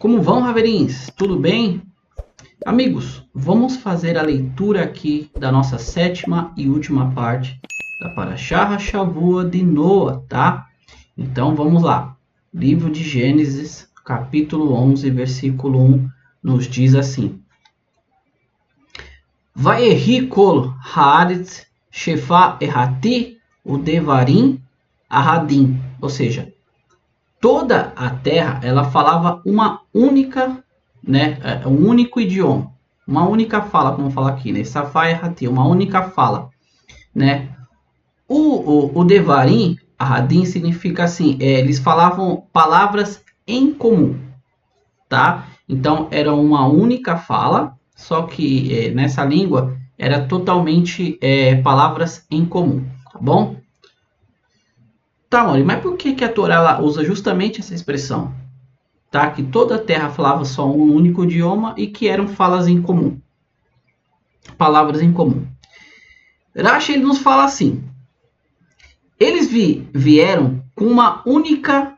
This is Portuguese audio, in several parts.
Como vão, Raverins? Tudo bem? Amigos, vamos fazer a leitura aqui da nossa sétima e última parte da Parashá Shavua de Noa, tá? Então vamos lá. Livro de Gênesis, capítulo 11, versículo 1, nos diz assim: Vayehi kol haaretz shefa errati udevarim ahadim. Ou seja, toda a terra, ela falava uma única, um único idioma, uma única fala, como fala aqui, né? Safá errati, uma única fala, né? O Devarim, Ahadim, significa assim, eles falavam palavras em comum, tá? Então, era uma única fala, só que nessa língua era totalmente palavras em comum, tá bom? Tá, Mauri, mas por que a Torá ela usa justamente essa expressão? Tá? Que toda a terra falava só um único idioma e que eram falas em comum, palavras em comum. Rashi ele nos fala assim: eles vieram com uma única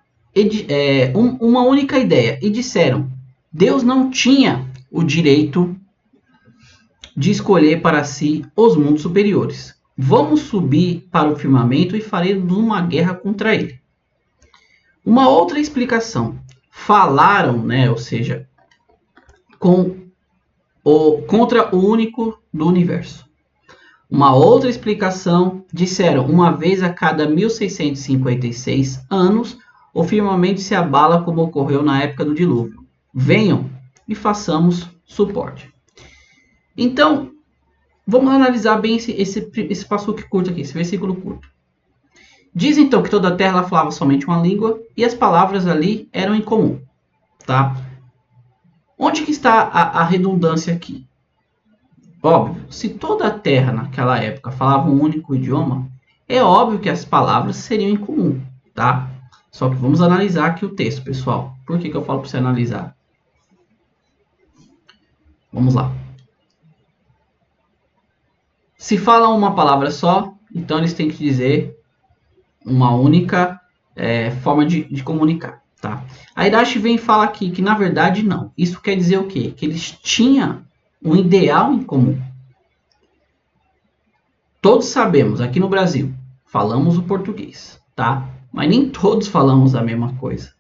ideia e disseram: Deus não tinha o direito de escolher para si os mundos superiores. Vamos subir para o firmamento e faremos uma guerra contra ele. Uma outra explicação: falaram, né, ou seja, contra o único do universo. Uma outra explicação: disseram, uma vez a cada 1656 anos, o firmamento se abala como ocorreu na época do dilúvio. Venham e façamos suporte. Então, vamos analisar bem esse passuque curto aqui, esse versículo curto. Diz então que toda a terra ela falava somente uma língua e as palavras ali eram em comum, tá? Onde que está a redundância aqui? Óbvio, se toda a terra naquela época falava um único idioma, é óbvio que as palavras seriam em comum, tá? Só que vamos analisar aqui o texto, pessoal. Por que eu falo para você analisar? Vamos lá. Se falam uma palavra só, então eles têm que dizer uma única forma de comunicar, tá? A Irashi vem e fala aqui que, na verdade, não. Isso quer dizer o quê? Que eles tinham um ideal em comum. Todos sabemos, aqui no Brasil, falamos o português, tá? Mas nem todos falamos a mesma coisa,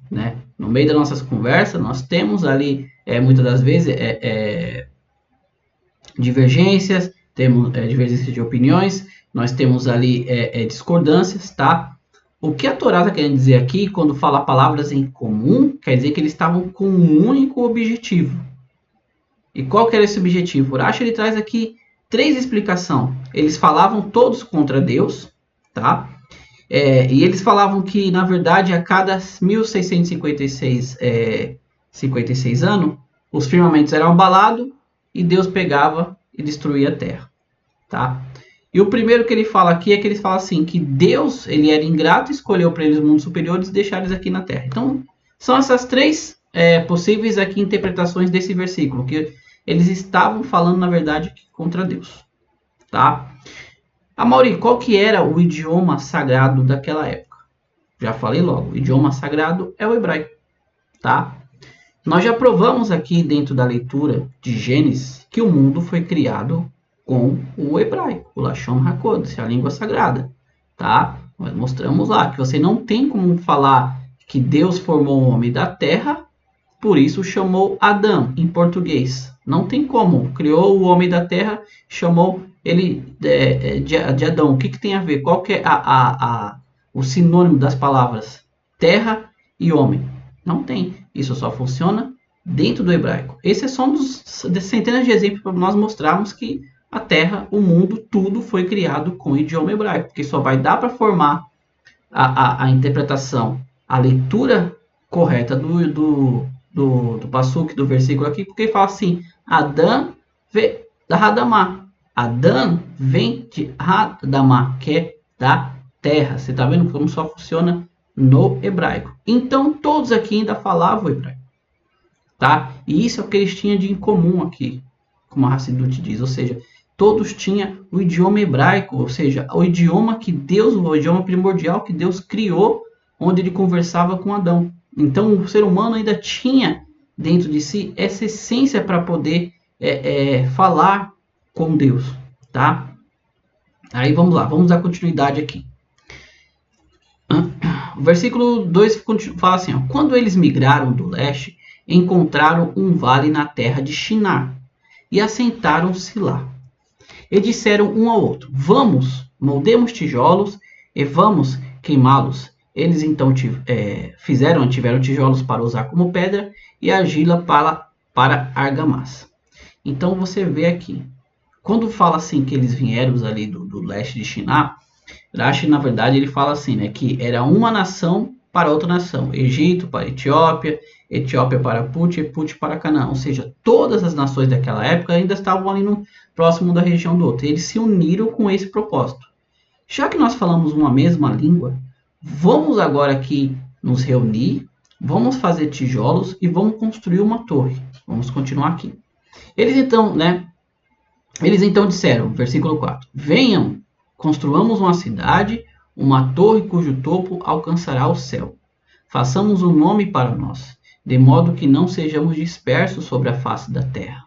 né? No meio das nossas conversas, nós temos ali, muitas das vezes, divergências, temos divergências de opiniões, nós temos ali discordâncias, tá? O que a Torá está querendo dizer aqui, quando fala palavras em comum, quer dizer que eles estavam com um único objetivo. E qual que era esse objetivo? O Rashi ele traz aqui 3 explicações. Eles falavam todos contra Deus, tá? E eles falavam que, na verdade, a cada 1656 anos, os firmamentos eram abalados e Deus pegava e destruía a terra, tá? E o primeiro que ele fala aqui é que ele fala assim, que Deus ele era ingrato e escolheu para eles mundos superiores e deixar eles aqui na terra. Então, são essas 3 possíveis aqui interpretações desse versículo, que eles estavam falando, na verdade, contra Deus, tá? Mauri, qual que era o idioma sagrado daquela época? Já falei logo, o idioma sagrado é o hebraico, tá? Nós já provamos aqui dentro da leitura de Gênesis que o mundo foi criado com o hebraico, o Lashon HaKodesh, a língua sagrada, tá? Nós mostramos lá que você não tem como falar que Deus formou o homem da terra, por isso chamou Adão em português. Não tem como. Criou o homem da terra, chamou ele de Adão. O que tem a ver? Qual que é o sinônimo das palavras terra e homem? Não tem. Isso só funciona dentro do hebraico. Esse é só um dos centenas de exemplos para nós mostrarmos que a terra, o mundo, tudo foi criado com o idioma hebraico. Porque só vai dar para formar a interpretação, a leitura correta do passuque, do versículo aqui, porque ele fala assim: Adão vem da Hadamá. Adão vem de Hadamá, que é da terra. Você está vendo como só funciona no hebraico. Então, todos aqui ainda falavam hebraico, tá? E isso é o que eles tinham de em comum aqui, como a Hassidut diz. Ou seja, todos tinham o idioma hebraico, ou seja, o idioma que Deus, o idioma primordial que Deus criou, onde ele conversava com Adão. Então o ser humano ainda tinha dentro de si essa essência para poder falar com Deus, tá? Aí vamos lá, vamos dar continuidade aqui. O versículo 2 fala assim, ó, quando eles migraram do leste, encontraram um vale na terra de Shinar e assentaram-se lá. E disseram um ao outro, vamos, moldemos tijolos e vamos queimá-los. Eles então tiveram tijolos para usar como pedra e argila para argamassa. Então você vê aqui, quando fala assim que eles vieram ali do leste de Shinar, Rashi, na verdade, ele fala assim, né, que era uma nação para outra nação. Egito para Etiópia, Etiópia para Put e Put para Canaã. Ou seja, todas as nações daquela época ainda estavam ali próximo da região do outro. Eles se uniram com esse propósito. Já que nós falamos uma mesma língua, vamos agora aqui nos reunir, vamos fazer tijolos e vamos construir uma torre. Vamos continuar aqui. Eles então disseram, versículo 4, venham, construamos uma cidade, uma torre cujo topo alcançará o céu. Façamos um nome para nós, de modo que não sejamos dispersos sobre a face da terra.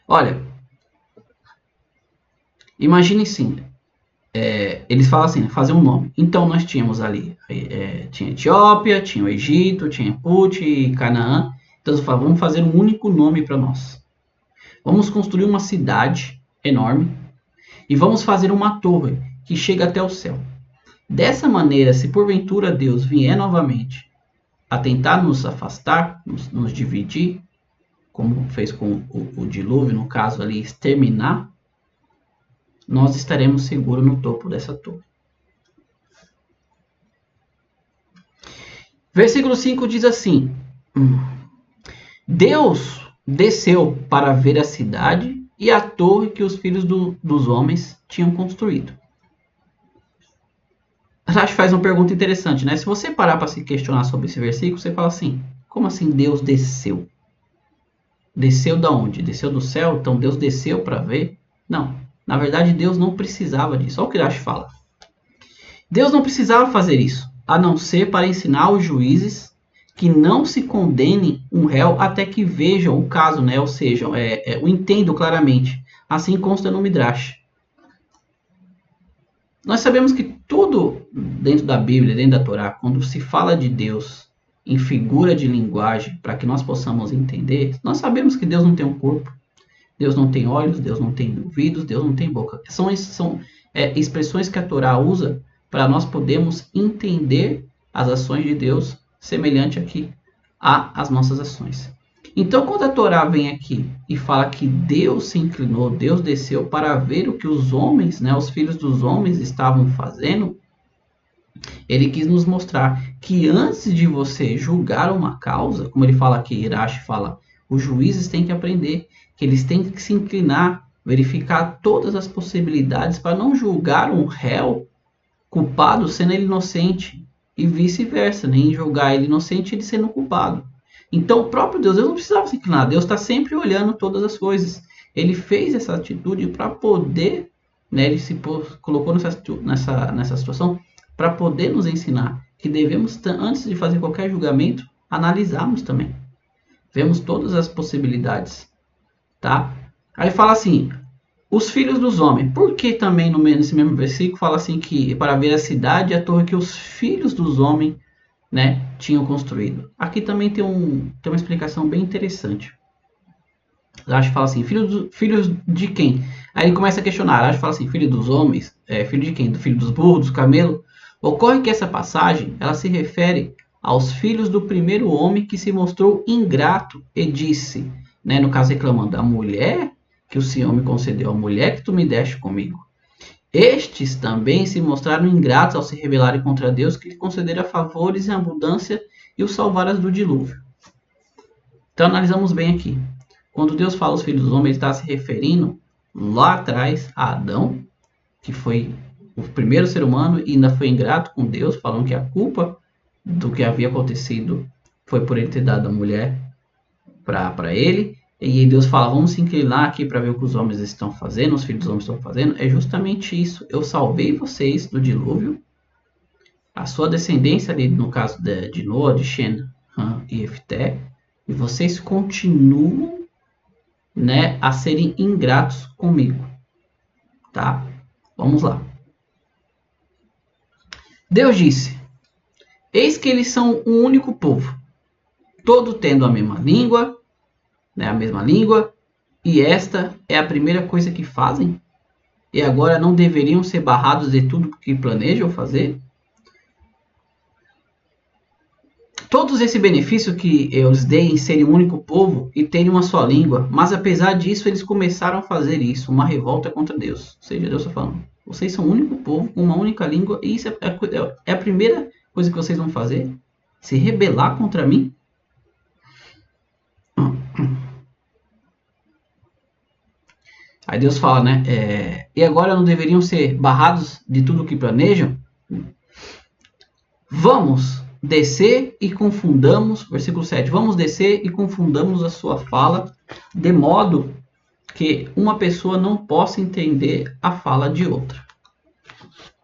Olha, imagine sim, eles falam assim, fazer um nome. Então nós tínhamos ali, tinha Etiópia, tinha o Egito, tinha Put e Canaã. Então eles falam, vamos fazer um único nome para nós. Vamos construir uma cidade enorme e vamos fazer uma torre que chega até o céu. Dessa maneira, se porventura Deus vier novamente a tentar nos afastar, nos dividir, como fez com o dilúvio, no caso ali, exterminar, nós estaremos seguros no topo dessa torre. Versículo 5 diz assim, Deus desceu para ver a cidade e a torre que os filhos dos homens tinham construído. Rashi faz uma pergunta interessante, né? Se você parar para se questionar sobre esse versículo, você fala assim, como assim Deus desceu? Desceu da onde? Desceu do céu? Então Deus desceu para ver? Não, na verdade Deus não precisava disso. Olha o que Rashi fala. Deus não precisava fazer isso, a não ser para ensinar os juízes que não se condene um réu até que vejam o caso, né? Ou seja, o entendam claramente. Assim consta no Midrash. Nós sabemos que tudo dentro da Bíblia, dentro da Torá, quando se fala de Deus em figura de linguagem, para que nós possamos entender, nós sabemos que Deus não tem um corpo, Deus não tem olhos, Deus não tem ouvidos, Deus não tem boca. São expressões que a Torá usa para nós podermos entender as ações de Deus semelhante aqui às nossas ações. Então, quando a Torá vem aqui e fala que Deus se inclinou, Deus desceu para ver o que os homens, né, os filhos dos homens estavam fazendo, ele quis nos mostrar que antes de você julgar uma causa, como ele fala aqui, Rashi fala, os juízes têm que aprender, que eles têm que se inclinar, verificar todas as possibilidades para não julgar um réu culpado sendo ele inocente, e vice-versa, nem julgar ele inocente ele sendo culpado. Então o próprio Deus não precisava se inclinar, Deus está sempre olhando todas as coisas. Ele fez essa atitude para poder, né, ele se colocou nessa situação para poder nos ensinar que devemos, antes de fazer qualquer julgamento, analisarmos também. Vemos todas as possibilidades, tá? Aí fala assim, os filhos dos homens. Por que também nesse mesmo versículo fala assim que para ver a cidade e a torre que os filhos dos homens, né, tinham construído? Aqui também tem uma explicação bem interessante. Rashi fala assim, filhos de quem? Aí ele começa a questionar. Rashi fala assim, filho dos homens, filho de quem? Do filho dos burros, dos camelos? Ocorre que essa passagem ela se refere aos filhos do primeiro homem que se mostrou ingrato e disse, né, no caso reclamando, a mulher que o Senhor me concedeu, a mulher que tu me deste comigo. Estes também se mostraram ingratos ao se rebelarem contra Deus, que lhe concedera favores em abundância e os salvaras do dilúvio. Então analisamos bem aqui. Quando Deus fala os filhos dos homens, ele está se referindo lá atrás a Adão, que foi o primeiro ser humano e ainda foi ingrato com Deus, falando que a culpa do que havia acontecido foi por ele ter dado a mulher para ele. E Deus fala, vamos se inclinar aqui para ver o que os homens estão fazendo, os filhos dos homens estão fazendo. É justamente isso. Eu salvei vocês do dilúvio a sua descendência ali, no caso de Noa, de Shem, Ham e Efté, e vocês continuam, né, a serem ingratos comigo, tá? Vamos lá. Deus disse: eis que eles são um único povo, todo tendo a mesma língua, né, a mesma língua, e esta é a primeira coisa que fazem? E agora não deveriam ser barrados de tudo que planejam fazer? Todos esse benefício que eu lhes dei em serem um único povo e terem uma só língua, mas apesar disso eles começaram a fazer isso, uma revolta contra Deus. Ou seja, Deus está falando, vocês são um único povo com uma única língua e isso é a primeira coisa que vocês vão fazer? Se rebelar contra mim? Aí Deus fala, né? E agora não deveriam ser barrados de tudo o que planejam? Vamos descer e confundamos, versículo 7, vamos descer e confundamos a sua fala, de modo que uma pessoa não possa entender a fala de outra.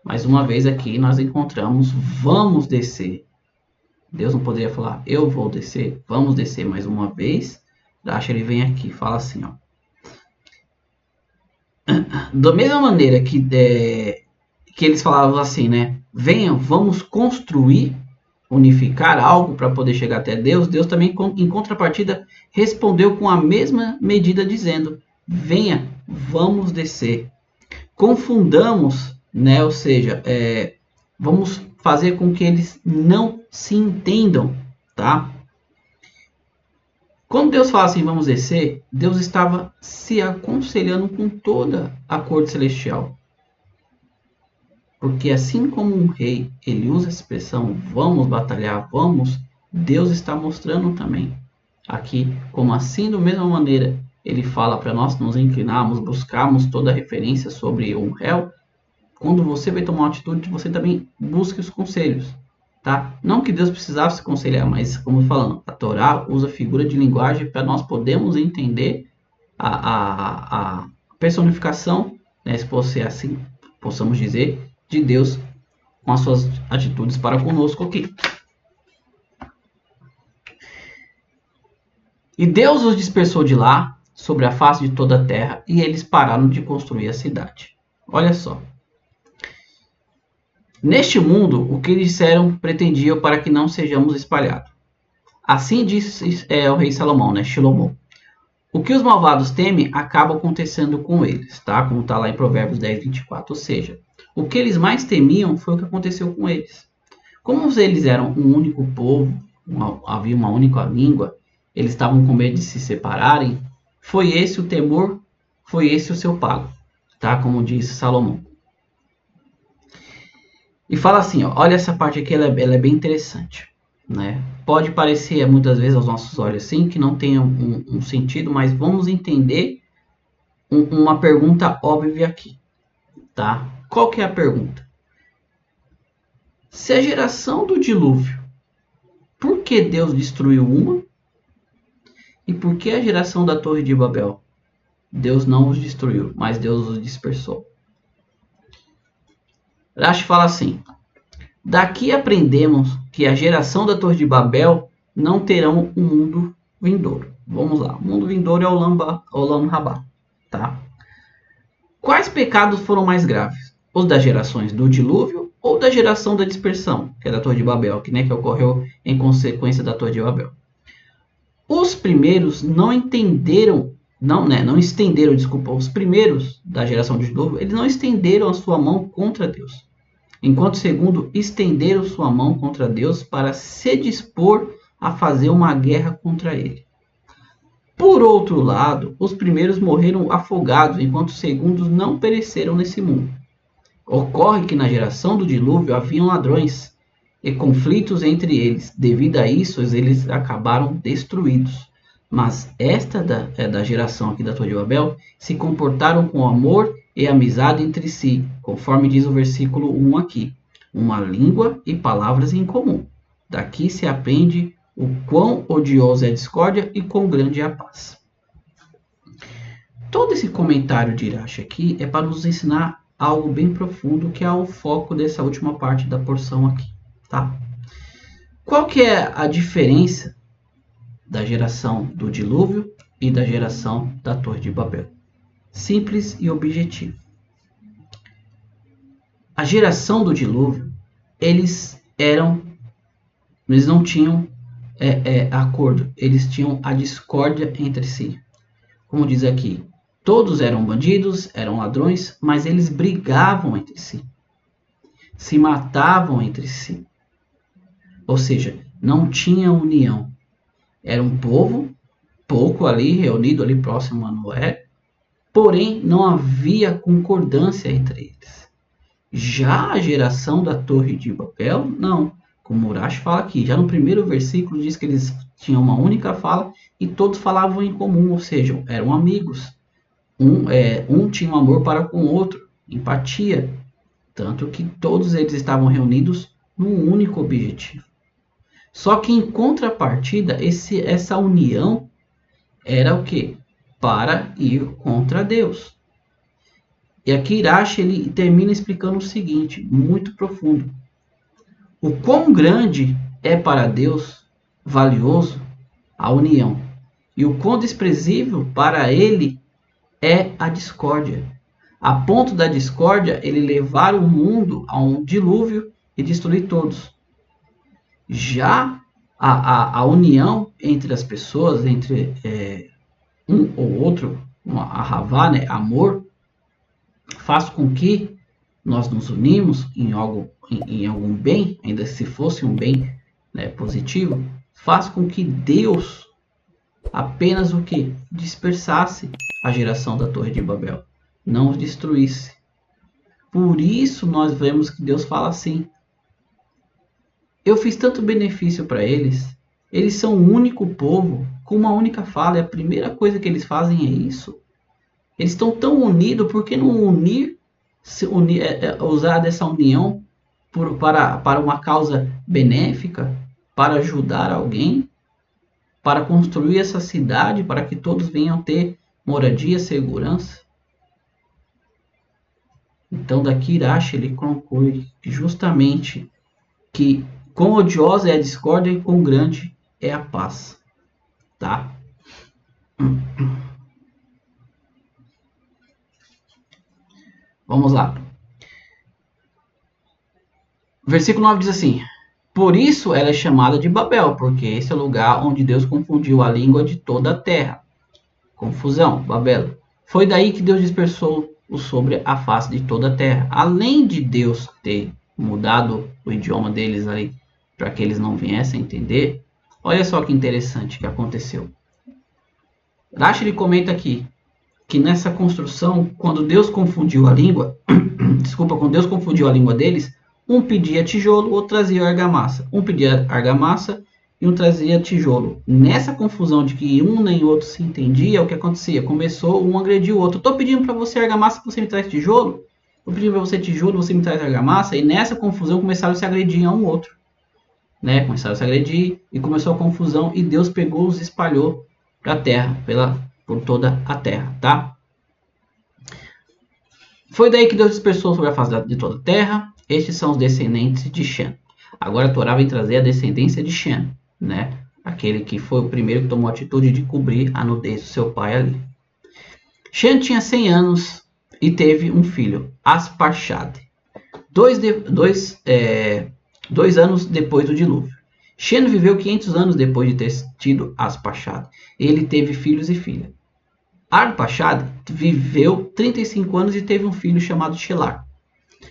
Mais uma vez aqui nós encontramos vamos descer. Deus não poderia falar eu vou descer, vamos descer mais uma vez. Rashi ele vem aqui e fala assim, ó. Da mesma maneira que eles falavam assim, né? Venham, vamos construir, unificar algo para poder chegar até Deus. Deus também, em contrapartida, respondeu com a mesma medida, dizendo: venha, vamos descer. Confundamos, né? Ou seja, vamos fazer com que eles não se entendam, tá? Quando Deus fala assim, vamos descer, Deus estava se aconselhando com toda a corte celestial. Porque assim como um rei, ele usa a expressão vamos batalhar, vamos, Deus está mostrando também aqui, como assim, da mesma maneira, ele fala para nós nos inclinarmos, buscarmos toda a referência sobre um réu. Quando você vai tomar uma atitude, você também busque os conselhos. Tá? Não que Deus precisasse se aconselhar, mas como falando, a Torá usa figura de linguagem para nós podermos entender a personificação, né, se fosse assim, possamos dizer, de Deus com as suas atitudes para conosco aqui. E Deus os dispersou de lá, sobre a face de toda a terra, e eles pararam de construir a cidade. Olha só. Neste mundo, o que disseram pretendiam para que não sejamos espalhados. Assim disse o rei Salomão, né? Shlomo. O que os malvados temem acaba acontecendo com eles, tá? Como está lá em Provérbios 10, 24. Ou seja, o que eles mais temiam foi o que aconteceu com eles. Como eles eram um único povo, havia uma única língua, eles estavam com medo de se separarem, foi esse o temor, foi esse o seu pago, tá? Como disse Salomão. E fala assim, ó, olha essa parte aqui, ela é bem interessante, né? Pode parecer muitas vezes aos nossos olhos assim, que não tem um sentido, mas vamos entender uma pergunta óbvia aqui, tá? Qual que é a pergunta? Se a geração do dilúvio, por que Deus destruiu uma? E por que a geração da Torre de Babel? Deus não os destruiu, mas Deus os dispersou. Rashi fala assim: daqui aprendemos que a geração da Torre de Babel não terão um mundo vindouro. Vamos lá, o mundo vindouro é Olam Rabá, tá? Quais pecados foram mais graves? Os das gerações do dilúvio ou da geração da dispersão, que é da Torre de Babel, que ocorreu em consequência da Torre de Babel? Os primeiros não estenderam, os primeiros da geração de dilúvio, eles não estenderam a sua mão contra Deus, enquanto o segundo estenderam sua mão contra Deus para se dispor a fazer uma guerra contra ele. Por outro lado, os primeiros morreram afogados, enquanto os segundos não pereceram nesse mundo. Ocorre que na geração do dilúvio haviam ladrões e conflitos entre eles. Devido a isso, eles acabaram destruídos. Mas esta da geração aqui da Torre de Babel se comportaram com amor e amizade entre si, conforme diz o versículo 1 aqui. Uma língua e palavras em comum. Daqui se aprende o quão odiosa é a discórdia e quão grande é a paz. Todo esse comentário de Rashi aqui é para nos ensinar algo bem profundo, que é o foco dessa última parte da porção aqui. tá? Qual que é a diferença da geração do dilúvio e da geração da Torre de Babel? Simples e objetivo. A geração do dilúvio, eles não tinham acordo, eles tinham a discórdia entre si. Como diz aqui, todos eram bandidos, eram ladrões, mas eles brigavam entre si, se matavam entre si. Ou seja, não tinha união. Era um povo pouco ali, reunido ali próximo a Noé, porém não havia concordância entre eles. Já a geração da Torre de Babel, não. Como Urash fala aqui, já no primeiro versículo diz que eles tinham uma única fala e todos falavam em comum, ou seja, eram amigos. Um tinha um amor para com o outro, empatia. Tanto que todos eles estavam reunidos num único objetivo. Só que em contrapartida, essa união era o quê? Para ir contra Deus. E aqui Irache ele termina explicando o seguinte, muito profundo. O quão grande é para Deus valioso a união, e o quão desprezível para ele é a discórdia. A ponto da discórdia ele levar o mundo a um dilúvio e destruir todos. Já a união entre as pessoas, entre um ou outro, a Havá, né, amor, faz com que nós nos unimos em algum bem, ainda se fosse um bem, né, positivo, faz com que Deus apenas o que? Dispersasse a geração da Torre de Babel, não os destruísse. Por isso nós vemos que Deus fala assim: eu fiz tanto benefício para eles, eles são um único povo, com uma única fala, e a primeira coisa que eles fazem é isso. Eles estão tão unidos, por que não usar dessa união para uma causa benéfica, para ajudar alguém, para construir essa cidade, para que todos venham ter moradia, segurança? Então daqui Irache ele conclui justamente que quão odiosa é a discórdia e quão grande é a paz. Tá? Vamos lá. Versículo 9 diz assim: por isso ela é chamada de Babel, porque esse é o lugar onde Deus confundiu a língua de toda a terra. Confusão, Babel. Foi daí que Deus dispersou-os sobre a face de toda a terra. Além de Deus ter mudado o idioma deles ali para que eles não viessem entender, olha só que interessante que aconteceu. Rashi ele comenta aqui que nessa construção, quando Deus confundiu a língua, quando Deus confundiu a língua deles, um pedia tijolo, outro trazia argamassa. Um pedia argamassa e um trazia tijolo. Nessa confusão de que um nem outro se entendia, o que acontecia? Começou um a agredir o outro. Estou pedindo para você argamassa, você me traz tijolo? Estou pedindo para você tijolo, você me traz argamassa? E nessa confusão começaram a se agredir um ao outro. Né? Começaram a se agredir e começou a confusão e Deus pegou-os e espalhou para a terra, por toda a terra, tá? Foi daí que Deus dispersou sobre a face de toda a terra. Estes são os descendentes de Shem. Agora a Torá vem trazer a descendência de Shem, né? Aquele que foi o primeiro que tomou a atitude de cobrir a nudez do seu pai ali. Shem tinha 100 anos e teve um filho, Asparshad. 2 anos depois do dilúvio. Shem viveu 500 anos depois de ter tido Asparshad. Ele teve filhos e filhas. Arpachad viveu 35 anos e teve um filho chamado Shelar.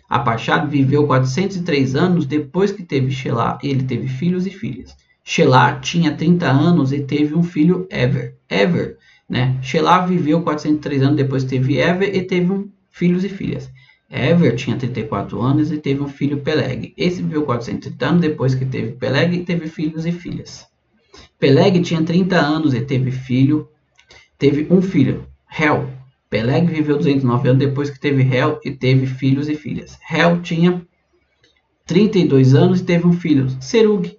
Arpachad viveu 403 anos depois que teve Shelar. Ele teve filhos e filhas. Shelar tinha 30 anos e teve um filho Ever, né? Shelar viveu 403 anos depois que teve Ever e teve filhos e filhas. Ever tinha 34 anos e teve um filho Peleg. Esse viveu 430 anos depois que teve Peleg e teve filhos e filhas. Peleg tinha 30 anos e teve um filho, Hel. Peleg viveu 209 anos depois que teve Hel e teve filhos e filhas. Hel tinha 32 anos e teve um filho, Serug.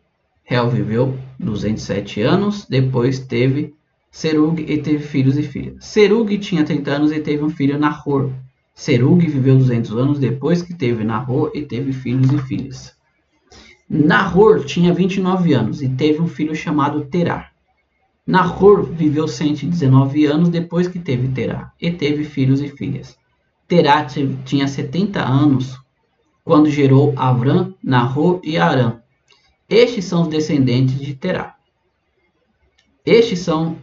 Hel viveu 207 anos, depois teve Serug e teve filhos e filhas. Serug tinha 30 anos e teve um filho, Nahor. Serug viveu 200 anos depois que teve Nahor e teve filhos e filhas. Nahor tinha 29 anos e teve um filho chamado Terá. Nahor viveu 119 anos depois que teve Terá, e teve filhos e filhas. Terá tinha 70 anos quando gerou Avram, Nahor e Harã. Estes são os descendentes de Terá. Estes são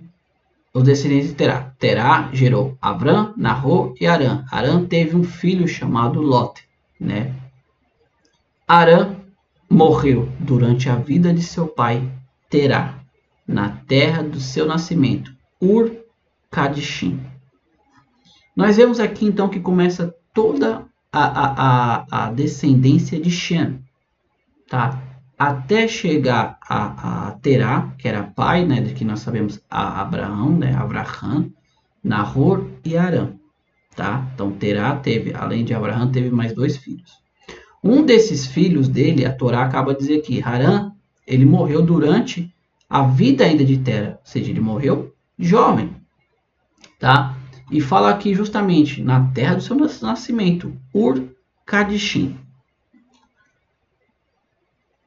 os descendentes de Terá. Terá gerou Avram, Nahor e Harã. Harã teve um filho chamado Lot, né? Harã morreu durante a vida de seu pai Terá, na terra do seu nascimento, Ur-Kadishim. Nós vemos aqui então que começa toda a descendência de Shem, tá? Até chegar a Terá, que era pai, né, de que nós sabemos a Abraão, né, Avraham, Nahor e Harã, tá? Então Terá teve, além de Abraham, teve mais 2 filhos. Um desses filhos dele, a Torá acaba de dizer aqui, Harã, ele morreu durante a vida ainda de Terá, ou seja, ele morreu jovem, tá? E fala aqui justamente na terra do seu nascimento, Ur-Kadishim.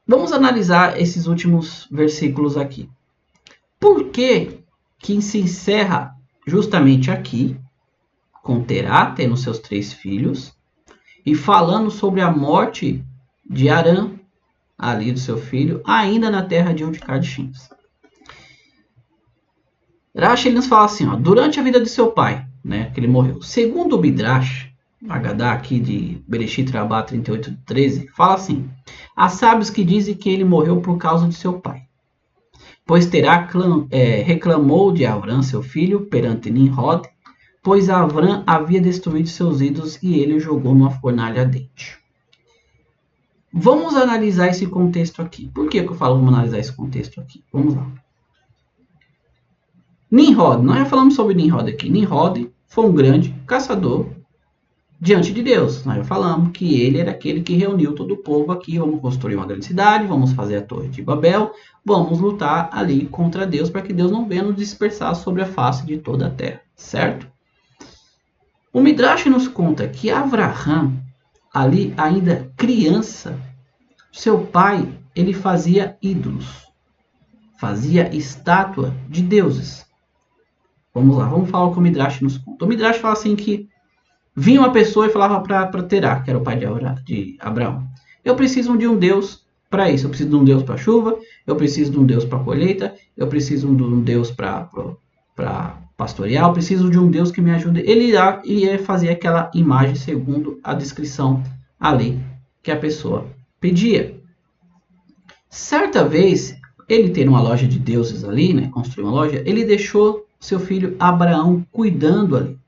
Vamos analisar esses últimos versículos aqui. Por que se encerra justamente aqui, com Terá tendo seus 3 filhos, e falando sobre a morte de Harã, ali do seu filho, ainda na terra de Ur-Kadishim? Rashi ele nos fala assim, ó, durante a vida de seu pai, né, que ele morreu. Segundo o Midrash, Agadá aqui de Bereshit Rabá 38:13, fala assim: há sábios que dizem que ele morreu por causa de seu pai, pois Terá reclamou de Avram, seu filho, perante Nimrod, pois Avram havia destruído seus ídolos e ele o jogou numa fornalha ardente. Vamos analisar esse contexto aqui. Por que eu falo vamos analisar esse contexto aqui? Vamos lá. Nimrod, nós já falamos sobre Nimrod aqui. Nimrod foi um grande caçador diante de Deus. Nós já falamos que ele era aquele que reuniu todo o povo aqui. Vamos construir uma grande cidade, vamos fazer a Torre de Babel, vamos lutar ali contra Deus para que Deus não venha nos dispersar sobre a face de toda a terra, certo? O Midrash nos conta que Avraham, ali ainda criança, seu pai, ele fazia ídolos, fazia estátua de deuses. Vamos lá, vamos falar o que o Midrash nos conta. O Midrash fala assim que vinha uma pessoa e falava para Terá, que era o pai de Abraão: eu preciso de um Deus para isso, eu preciso de um Deus para chuva, eu preciso de um Deus para colheita, eu preciso de um Deus para pastorear, eu preciso de um Deus que me ajude. Ele ia fazer aquela imagem segundo a descrição ali que a pessoa pedia. Certa vez, ele tendo uma loja de deuses ali, né, construiu uma loja, ele deixou seu filho Abraão cuidando ali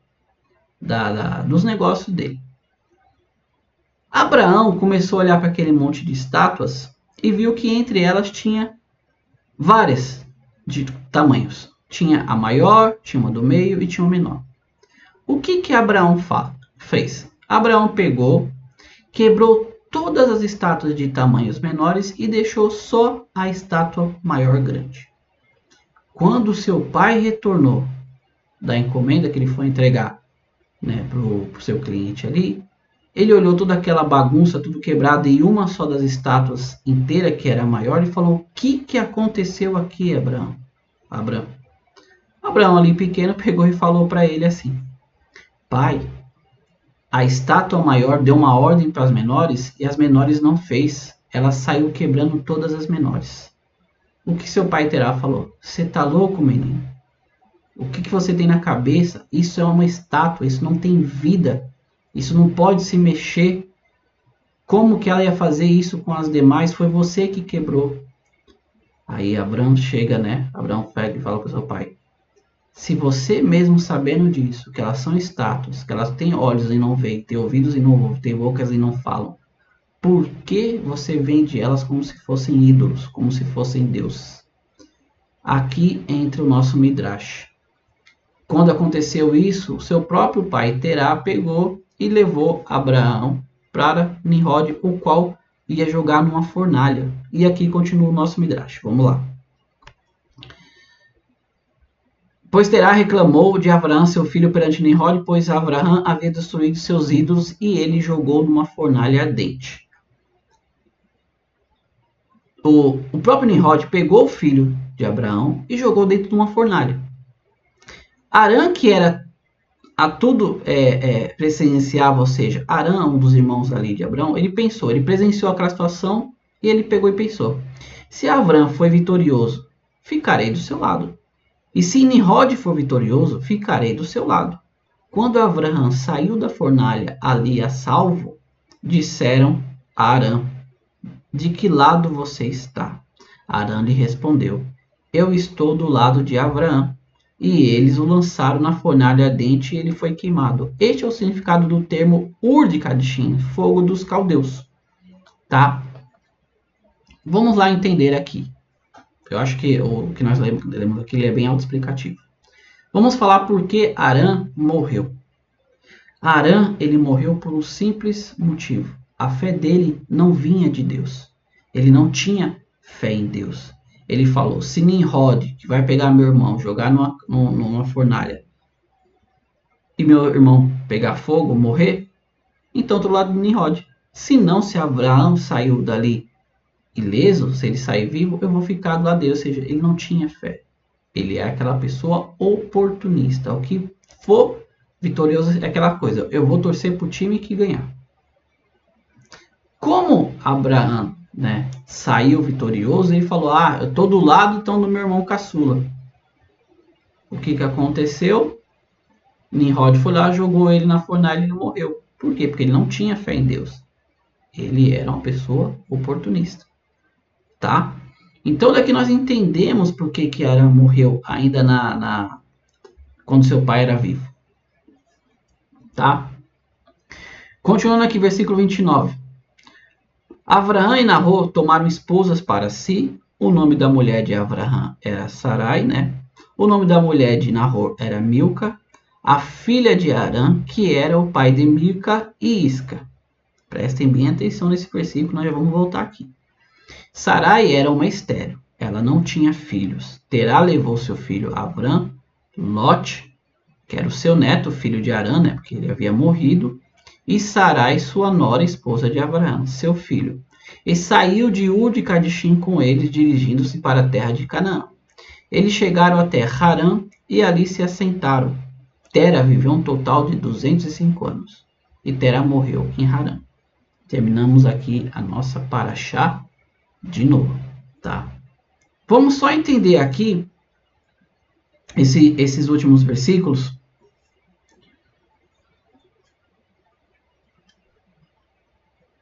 dos negócios dele. Abraão começou a olhar para aquele monte de estátuas e viu que entre elas tinha várias de tamanhos. Tinha a maior, tinha uma do meio e tinha uma menor. O que Abraão fez? Abraão pegou, quebrou todas as estátuas de tamanhos menores e deixou só a estátua maior grande. Quando seu pai retornou da encomenda que ele foi entregar, né, para o seu cliente ali, ele olhou toda aquela bagunça, tudo quebrado, e uma só das estátuas inteira, que era maior, e falou: o que aconteceu aqui, Abraão? Abraão ali pequeno pegou e falou para ele assim: pai, a estátua maior deu uma ordem para as menores e as menores não fez. Ela saiu quebrando todas as menores. O que seu pai Terá falou: você tá louco, menino? O que você tem na cabeça? Isso é uma estátua, isso não tem vida. Isso não pode se mexer. Como que ela ia fazer isso com as demais? Foi você que quebrou. Aí Abraão chega, né? Abraão pega e fala para o seu pai: se você mesmo sabendo disso, que elas são estátuas, que elas têm olhos e não veem, têm ouvidos e não ouvem, têm bocas e não falam, por que você vende elas como se fossem ídolos, como se fossem deuses? Aqui entra o nosso Midrash. Quando aconteceu isso, seu próprio pai Terá pegou e levou Abraão para Nimrod, o qual ia jogar numa fornalha. E aqui continua o nosso Midrash. Vamos lá. Pois Terá reclamou de Abraão, seu filho, perante Nimrod, pois Abraão havia destruído seus ídolos e ele jogou numa fornalha ardente. o próprio Nimrod pegou o filho de Abraão e jogou dentro de uma fornalha. Arã, que era a tudo presenciava, ou seja, Arã, um dos irmãos ali de Abraão, ele pensou, ele presenciou aquela situação e ele pegou e pensou: se Abraão foi vitorioso, ficarei do seu lado. E se Nimrod for vitorioso, ficarei do seu lado. Quando Abraão saiu da fornalha ali a salvo, disseram a Arã: de que lado você está? Arã lhe respondeu: eu estou do lado de Abraão. E eles o lançaram na fornalha ardente e ele foi queimado. Este é o significado do termo Ur de Kadishim, fogo dos caldeus. Tá? Vamos lá entender aqui. Eu acho que o que nós lemos aqui é bem autoexplicativo. Vamos falar por que Arã morreu. Arã, ele morreu por um simples motivo. A fé dele não vinha de Deus. Ele não tinha fé em Deus. Ele falou: se Nimrod, que vai pegar meu irmão, jogar numa fornalha, e meu irmão pegar fogo, morrer, então estou do lado de Nimrod. Se não, se Abraão saiu dali ileso, se ele sair vivo, eu vou ficar do lado dele. Ou seja, ele não tinha fé. Ele é aquela pessoa oportunista. O que for vitorioso é aquela coisa: eu vou torcer para o time que ganhar. Como Abraão, né, saiu vitorioso, ele falou: eu tô do lado então do meu irmão caçula. O que aconteceu? Nimrod foi lá, jogou ele na fornalha e ele morreu. Por quê? Porque ele não tinha fé em Deus. Ele era uma pessoa oportunista. Tá? Então daqui nós entendemos por que Arã morreu ainda quando seu pai era vivo. Tá? Continuando aqui, versículo 29. Abraão e Nahor tomaram esposas para si. O nome da mulher de Abraão era Sarai, né? O nome da mulher de Nahor era Milca, a filha de Arã, que era o pai de Milca e Isca. Prestem bem atenção nesse versículo, nós já vamos voltar aqui. Sarai era uma estéril, ela não tinha filhos. Terá levou seu filho Abrão, Lote, que era o seu neto, filho de Arã, né? Porque ele havia morrido, e Sarai, sua nora, esposa de Abraão, seu filho. E saiu de Ur de Kadishim com eles, dirigindo-se para a terra de Canaã. Eles chegaram até Harã e ali se assentaram. Tera viveu um total de 205 anos. E Tera morreu em Harã. Terminamos aqui a nossa paraxá de novo, tá? Vamos só entender aqui esses últimos versículos.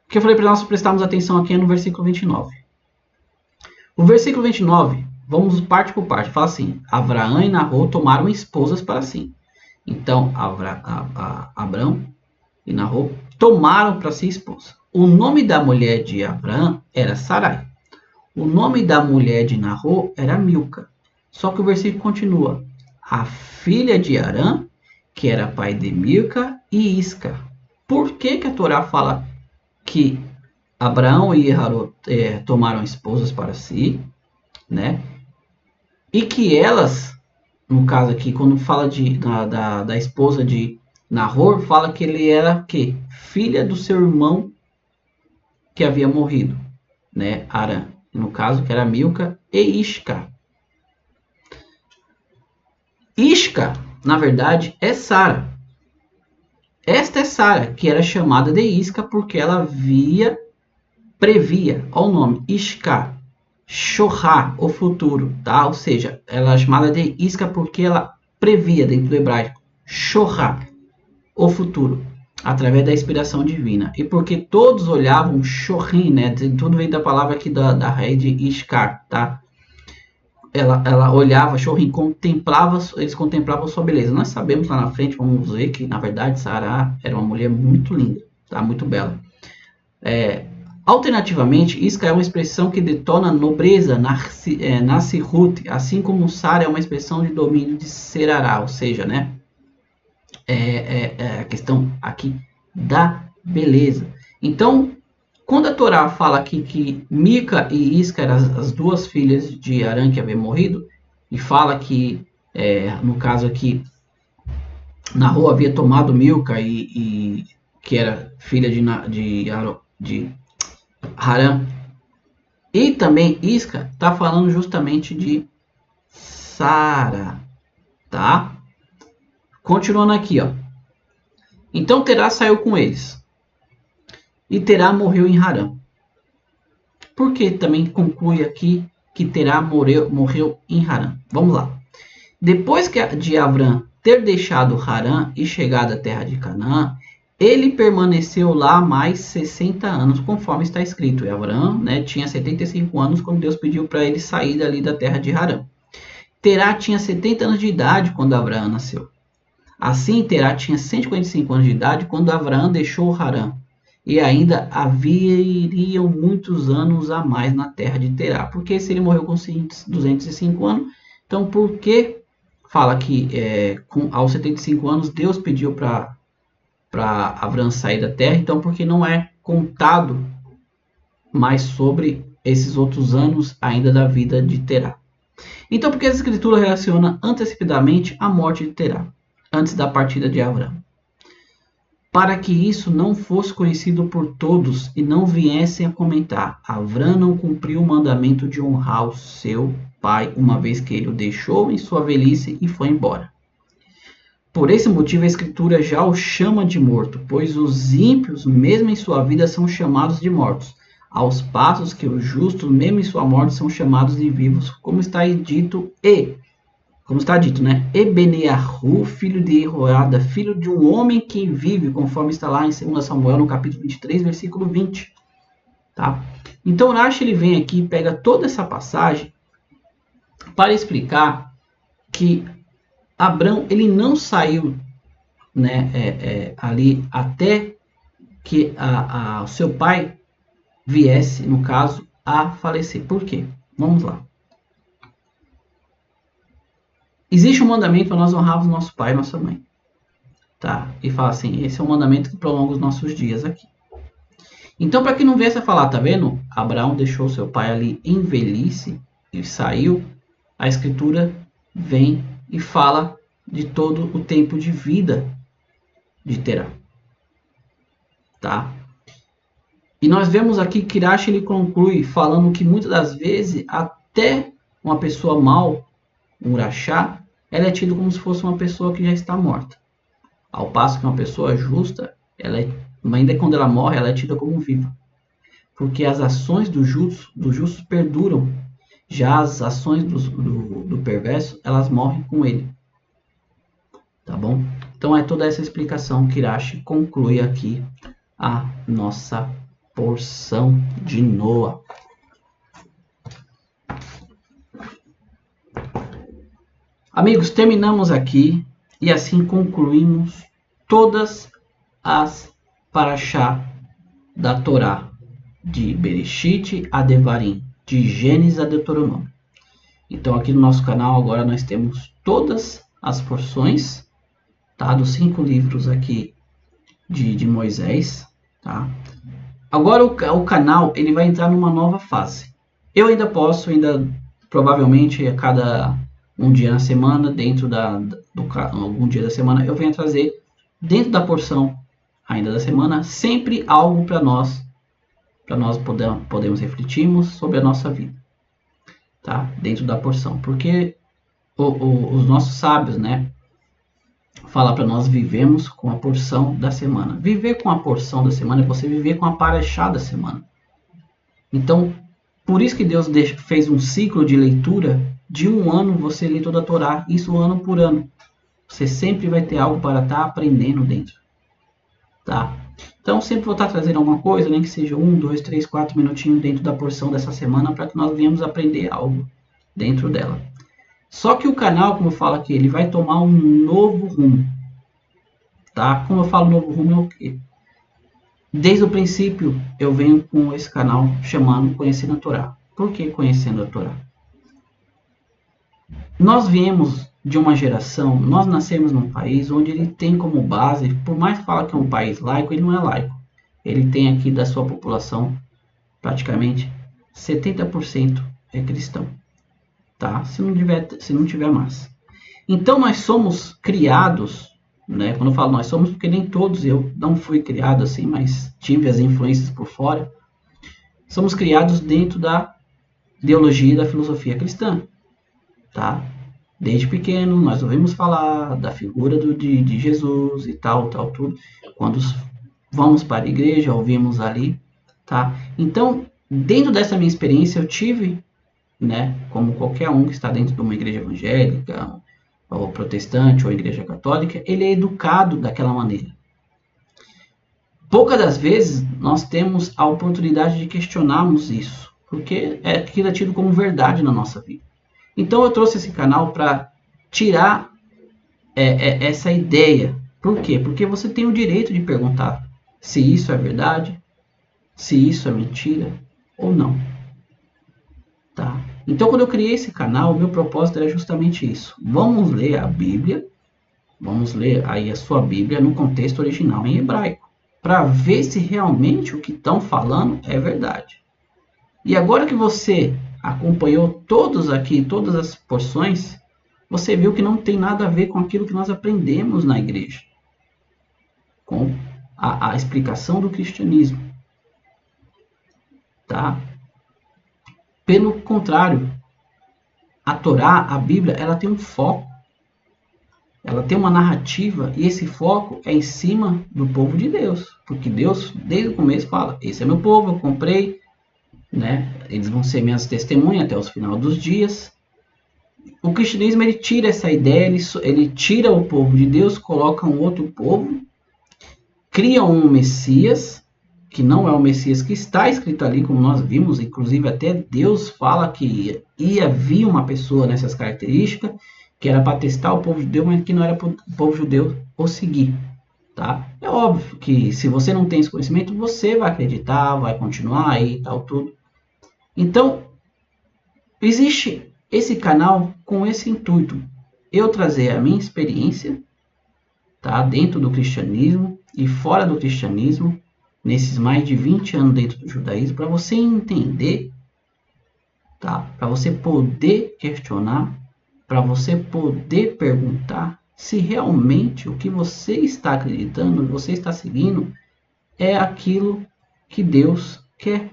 O que eu falei para nós prestarmos atenção aqui é no versículo 29. O versículo 29, vamos parte por parte. Fala assim: Abraão e Nahor tomaram esposas para si. Então, Abraão e Nahor tomaram para si esposa. O nome da mulher de Abraão era Sarai. O nome da mulher de Nahor era Milca. Só que o versículo continua: a filha de Arã, que era pai de Milca e Isca. Por que a Torá fala que Abraão e Harô tomaram esposas para si, né? E que elas, no caso aqui, quando fala da esposa de Nahor, fala que ele era que filha do seu irmão que havia morrido, né? Arã, no caso que era Milca e Isca. Isca, na verdade, é Sara. Esta é Sara, que era chamada de Isca porque ela previa, olha o nome, Isca, Shohá, o futuro, tá? Ou seja, ela é chamada de Isca porque ela previa, dentro do hebraico, Shohá, o futuro, através da inspiração divina. E porque todos olhavam Shohim, né? Tudo vem da palavra aqui da raiz de Ishkar, tá? Ela olhava, Shohim, eles contemplavam sua beleza. Nós sabemos lá na frente, vamos ver que, na verdade, Sará era uma mulher muito linda, tá? Muito bela. Alternativamente, Isca é uma expressão que detona nobreza, Nasirut, assim como Sara é uma expressão de domínio de Serará, ou seja, né? A questão aqui da beleza. Então, quando a Torá fala aqui que Milca e Isca eram as duas filhas de Arã que havia morrido, e fala que, no caso aqui, Nahor havia tomado Milca, que era filha de Harã, E também Isca está falando justamente de Sara, tá? Continuando aqui, ó. Então Terá saiu com eles, e Terá morreu em Harã. Por que também conclui aqui que Terá morreu em Harã? Vamos lá. Depois de Avram ter deixado Harã e chegado à terra de Canaã, ele permaneceu lá mais 60 anos, conforme está escrito. E Avram, né, tinha 75 anos quando Deus pediu para ele sair dali da terra de Harã. Terá tinha 70 anos de idade quando Abraão nasceu. Assim, Terá tinha 145 anos de idade quando Abraão deixou Harã. E ainda haveriam muitos anos a mais na terra de Terá. Porque se ele morreu com 205 anos, então por que fala que aos 75 anos Deus pediu para Abraão sair da terra? Então porque não é contado mais sobre esses outros anos ainda da vida de Terá. Então porque a escritura relaciona antecipadamente a morte de Terá, antes da partida de Abraão, para que isso não fosse conhecido por todos e não viessem a comentar: Abraão não cumpriu o mandamento de honrar o seu pai, uma vez que ele o deixou em sua velhice e foi embora. Por esse motivo a escritura já o chama de morto, pois os ímpios, mesmo em sua vida, são chamados de mortos, aos passos que os justos, mesmo em sua morte, são chamados de vivos, como está dito, né? Ebeneahu, filho de Jeoiada, filho de um homem que vive, conforme está lá em 2 Samuel, no capítulo 23, versículo 20. Tá? Então, Rashi ele vem aqui e pega toda essa passagem para explicar que Abrão ele não saiu, né, ali até que o seu pai viesse, no caso, a falecer. Por quê? Vamos lá. Existe um mandamento para nós honrarmos nosso pai e nossa mãe. Tá? E fala assim, esse é um mandamento que prolonga os nossos dias aqui. Então, para que não viesse a falar, tá vendo? Abraão deixou seu pai ali em velhice e saiu. A escritura vem e fala de todo o tempo de vida de Terá. Tá? E nós vemos aqui que Rashi ele conclui falando que muitas das vezes até uma pessoa mal, um rachá, ela é tida como se fosse uma pessoa que já está morta. Ao passo que uma pessoa justa, ainda quando ela morre, ela é tida como viva. Porque as ações do justo perduram. Já as ações do perverso, elas morrem com ele. Tá bom? Então é toda essa explicação que Rashi conclui aqui a nossa porção de Noa. Amigos, terminamos aqui e assim concluímos todas as parashá da Torá, de Bereshit a Devarim, de Gênesis a Deuteronômio. Então aqui no nosso canal agora nós temos todas as porções, tá, dos 5 livros aqui de Moisés, tá? Agora o canal ele vai entrar numa nova fase. Eu ainda posso, provavelmente a cada um dia na semana, dentro algum dia da semana, eu venho trazer dentro da porção ainda da semana, sempre algo para nós podemos refletirmos sobre a nossa vida, tá? Dentro da porção, porque os nossos sábios, né, fala para nós vivemos com a porção da semana. Viver com a porção da semana é você viver com a parashá da semana. Então, por isso que Deus fez um ciclo de leitura de um ano, você lê toda a Torá, isso ano por ano. Você sempre vai ter algo para estar aprendendo dentro. Tá? Então, sempre vou estar trazendo alguma coisa, nem que seja 1, 2, 3, 4 minutinhos dentro da porção dessa semana, para que nós venhamos aprender algo dentro dela. Só que o canal, como eu falo aqui, ele vai tomar um novo rumo. Tá? Como eu falo novo rumo é o quê? Desde o princípio, eu venho com esse canal chamando Conhecendo a Torá. Por que Conhecendo a Torá? Nós viemos de uma geração, nós nascemos num país onde ele tem como base, por mais que fale que é um país laico, ele não é laico. Ele tem aqui da sua população, praticamente 70% é cristão. Tá? Se não tiver mais. Então nós somos criados, né? Quando eu falo nós somos, porque nem todos, eu não fui criado assim, mas tive as influências por fora. Somos criados dentro da ideologia da filosofia cristã, tá? Desde pequeno nós ouvimos falar da figura de Jesus e tal, tudo. Quando vamos para a igreja, ouvimos ali, tá? Então, dentro dessa minha experiência, eu tive, né, como qualquer um que está dentro de uma igreja evangélica, ou protestante, ou igreja católica, ele é educado daquela maneira. Poucas das vezes nós temos a oportunidade de questionarmos isso, porque aquilo é tido como verdade na nossa vida. Então eu trouxe esse canal para tirar essa ideia. Por quê? Porque você tem o direito de perguntar se isso é verdade, se isso é mentira ou não. Tá? Então quando eu criei esse canal, o meu propósito era justamente isso. Vamos ler a Bíblia, vamos ler aí a sua Bíblia no contexto original em hebraico, para ver se realmente o que estão falando é verdade. E agora que você acompanhou todas as porções, você viu que não tem nada a ver com aquilo que nós aprendemos na igreja, com a explicação do cristianismo. Tá? Pelo contrário, a Torá, a Bíblia, ela tem um foco, ela tem uma narrativa, e esse foco é em cima do povo de Deus, porque Deus, desde o começo, fala: esse é meu povo, eu comprei, né? Eles vão ser minhas testemunhas até os final dos dias. O cristianismo, ele tira essa ideia, ele tira o povo de Deus, coloca um outro povo, cria um Messias, que não é o Messias que está escrito ali, como nós vimos, inclusive até Deus fala que ia vir uma pessoa nessas características, que era para testar o povo judeu, mas que não era para o povo judeu o seguir. Tá? É óbvio que se você não tem esse conhecimento, você vai acreditar, vai continuar aí e tal, tudo. Então, existe esse canal com esse intuito, eu trazer a minha experiência, tá, dentro do cristianismo e fora do cristianismo, nesses mais de 20 anos dentro do judaísmo, para você entender, tá, para você poder questionar, para você poder perguntar se realmente o que você está acreditando, você está seguindo, é aquilo que Deus quer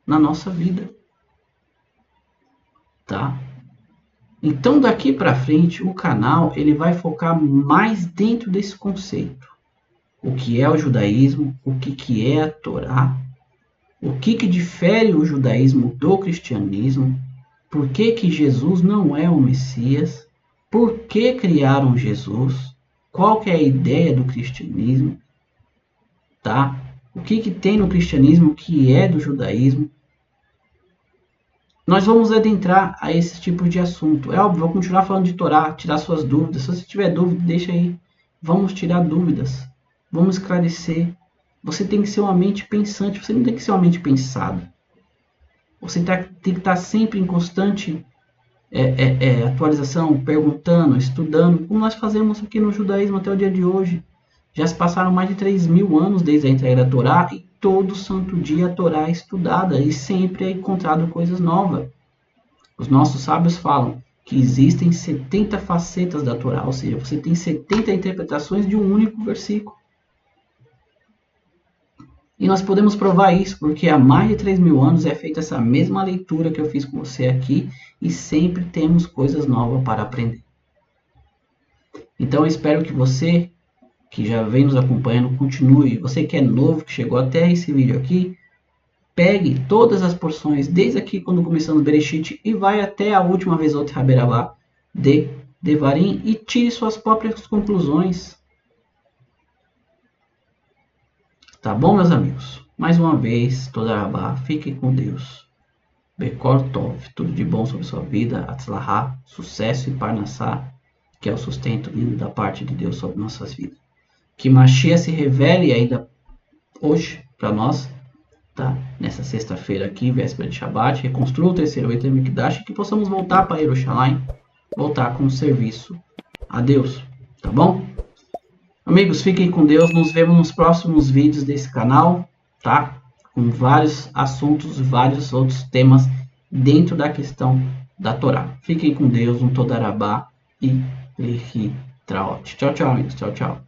na nossa vida. Tá? Então daqui para frente o canal ele vai focar mais dentro desse conceito. O que é o judaísmo, o que é a Torá, o que difere o judaísmo do cristianismo, por que Jesus não é o Messias, por que criaram Jesus, qual que é a ideia do cristianismo, tá? O que tem no cristianismo que é do judaísmo. Nós vamos adentrar a esse tipo de assunto. É óbvio, vou continuar falando de Torá, tirar suas dúvidas. Se você tiver dúvida, deixa aí. Vamos tirar dúvidas. Vamos esclarecer. Você tem que ser uma mente pensante, você não tem que ser uma mente pensada. Você tem que estar sempre em constante atualização, perguntando, estudando, como nós fazemos aqui no judaísmo até o dia de hoje. Já se passaram mais de 3.000 anos desde a entrega da Torá e todo santo dia a Torá é estudada e sempre é encontrado coisas novas. Os nossos sábios falam que existem 70 facetas da Torá, ou seja, você tem 70 interpretações de um único versículo. E nós podemos provar isso porque há mais de 3.000 anos é feita essa mesma leitura que eu fiz com você aqui e sempre temos coisas novas para aprender. Então eu espero que você que já vem nos acompanhando, continue. Você que é novo, que chegou até esse vídeo aqui, pegue todas as porções, desde aqui quando começamos Bereshit e vai até a última vez outra Haberabá de Devarim e tire suas próprias conclusões. Tá bom, meus amigos? Mais uma vez, toda Rabá, fiquem com Deus. Bekor Tov, tudo de bom sobre sua vida, Atzlahá, sucesso e Parnassá, que é o sustento vindo da parte de Deus sobre nossas vidas. Que Mashiach se revele ainda hoje para nós, tá? Nessa sexta-feira aqui, véspera de Shabbat, reconstrua o terceiro Beit HaMikdash e que possamos voltar para Jerusalém, voltar com o serviço a Deus, tá bom? Amigos, fiquem com Deus, nos vemos nos próximos vídeos desse canal, tá? Com vários assuntos, vários outros temas dentro da questão da Torá. Fiquem com Deus, um Todarabá e Lehi Traot. Tchau, tchau, amigos. Tchau, tchau.